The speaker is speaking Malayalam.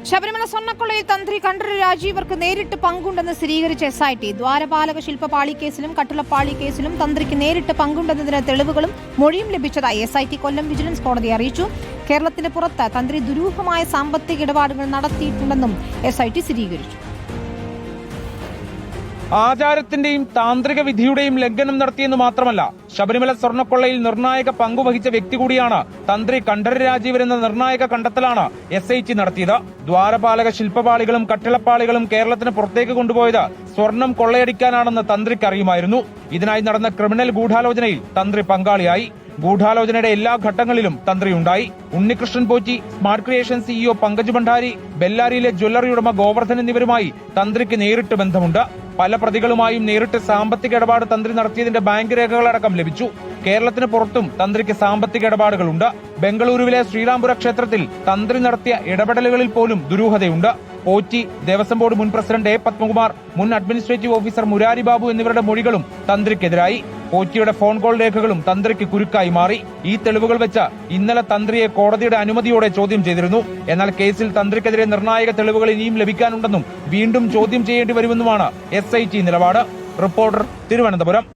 ശബരിമല സ്വർണ്ണക്കൊള്ളയിൽ തന്ത്രി കണ്ഠരര് രാജീവർക്ക് നേരിട്ട് പങ്കുണ്ടെന്ന് സ്ഥിരീകരിച്ച SIT ദ്വാരപാലക ശില്പപാളി കേസിലും കട്ടിളപ്പാളി കേസിലും തന്ത്രിക്ക് നേരിട്ട് പങ്കുണ്ടെന്നതിന് തെളിവുകളും മൊഴിയും ലഭിച്ചതായി SIT കൊല്ലം വിജിലൻസ് കോടതിയെ അറിയിച്ചു. കേരളത്തിന് പുറത്ത് തന്ത്രി ദുരൂഹമായ സാമ്പത്തിക ഇടപാടുകൾ നടത്തിയിട്ടുണ്ടെന്നും SIT സ്ഥിരീകരിച്ചു. ആചാരത്തിന്റെയും താന്ത്രിക വിധിയുടെയും ലംഘനം നടത്തിയെന്ന് മാത്രമല്ല, ശബരിമല സ്വർണ്ണക്കൊള്ളയിൽ നിർണായക പങ്കുവഹിച്ച വ്യക്തി കൂടിയാണ് തന്ത്രി കണ്ഠരര് രാജീവർ എന്ന നിർണായക കണ്ടെത്തലാണ് SIT നടത്തിയത്. ദ്വാരപാലക ശില്പപാളികളും കട്ടിളപ്പാളികളും കേരളത്തിന് പുറത്തേക്ക് കൊണ്ടുപോയത് സ്വർണം കൊള്ളയടിക്കാനാണെന്ന് തന്ത്രിക്ക് അറിയുമായിരുന്നു. ഇതിനായി നടന്ന ക്രിമിനൽ ഗൂഢാലോചനയിൽ തന്ത്രി പങ്കാളിയായി. ഗൂഢാലോചനയുടെ എല്ലാ ഘട്ടങ്ങളിലും തന്ത്രിയുണ്ടായി. Unnikrishnan Potti, smart creation CEO Pankaj Bhandari, ബെല്ലാരിയിലെ ജ്വല്ലറി ഉടമ ഗോവർദ്ധൻ എന്നിവരുമായി തന്ത്രിക്ക് നേരിട്ട് ബന്ധമുണ്ട്. പല പ്രതികളുമായും നേരിട്ട് സാമ്പത്തിക ഇടപാട് തന്ത്രി നടത്തിയതിന്റെ ബാങ്ക് രേഖകളടക്കം ലഭിച്ചു. കേരളത്തിന് പുറത്തും തന്ത്രിക്ക് സാമ്പത്തിക ഇടപാടുകളുണ്ട്. ബംഗളൂരുവിലെ ശ്രീരാംപുര ക്ഷേത്രത്തിൽ തന്ത്രി നടത്തിയ ഇടപെടലുകളിൽ പോലും ദുരൂഹതയുണ്ട്. പോറ്റി, ദേവസ്വം ബോർഡ് മുൻ പ്രസിഡന്റ് A. പത്മകുമാർ, മുൻ അഡ്മിനിസ്ട്രേറ്റീവ് ഓഫീസർ മുരാരി ബാബു എന്നിവരുടെ മൊഴികളും തന്ത്രിക്കെതിരായി. പോറ്റിയുടെ ഫോൺ കോൾ രേഖകളും തന്ത്രിക്ക് കുരുക്കായി മാറി. ഈ തെളിവുകൾ വെച്ച് ഇന്നലെ തന്ത്രിയെ കോടതിയുടെ അനുമതിയോടെ ചോദ്യം ചെയ്തിരുന്നു. എന്നാൽ കേസിൽ തന്ത്രിക്കെതിരെ നിർണായക തെളിവുകൾ ഇനിയും ലഭിക്കാനുണ്ടെന്നും വീണ്ടും ചോദ്യം ചെയ്യേണ്ടി വരുമെന്നുമാണ് SIT നിലപാട്. റിപ്പോർട്ടർ, തിരുവനന്തപുരം.